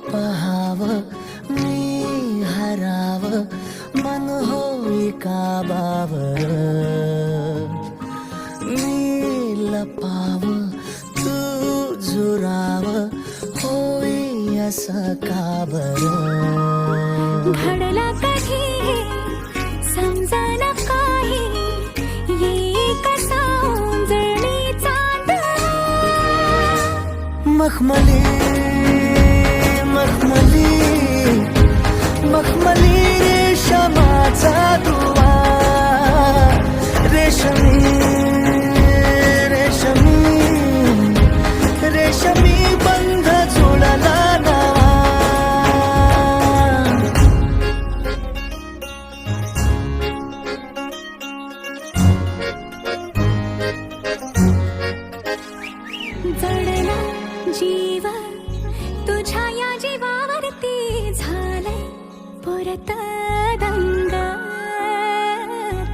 पहाव मी हराव मन होई काबावर मी लपाव तू झुराव होई असं का बरं घडला कधी समजना काही ये कसा उंजळी चांद मखमली मखमली मखमली रेशमाचा दुवा रेशमी रेशमी रेशमी बंध जुळला नवा जडला जीव तुझ्या या जीवावरती झाले पुरत दंग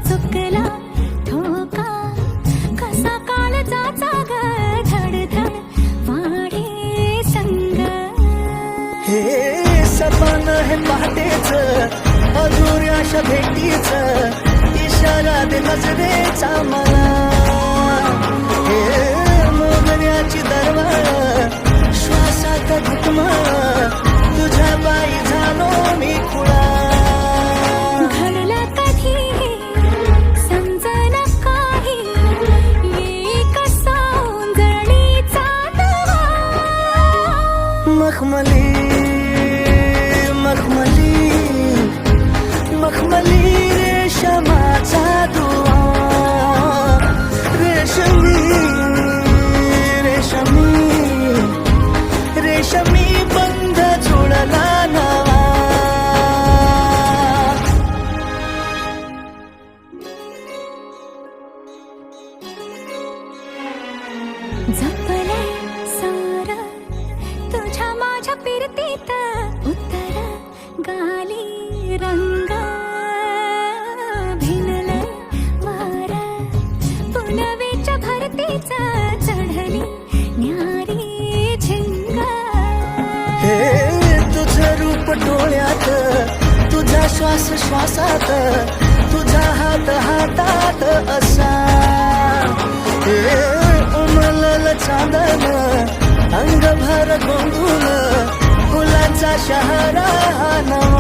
चुकला ठोका कसा काळजाचा ग धडधड वाढे संग हे सपन हे पहाटेच अधुऱ्याशा भेटीच इशारा दे नजरेचा मला हे मोगऱ्याची दरवाळ श्वासात घुटमळ तुझ्या बाई झालो मी खुळा घडला कधी समजना काही ये कसा उंजळीचा नवा मखमली मखमली मखमली रेशमाचा दुवा रेशमी रेशमी रेशमी बंध जुळला नवा जपले सार तुझ्या माझ्या फिरतीत उत्तर गाली रंग भिनले वार पुनवेच्या भरतीच चढली न्यारी झिंग हे तुझं रूप डोळ्यात तुझा श्वास श्वासात तुझा हात हातात असा हे उमलल चांदन अंगभर गोंधून फुलांचा शहरा नवा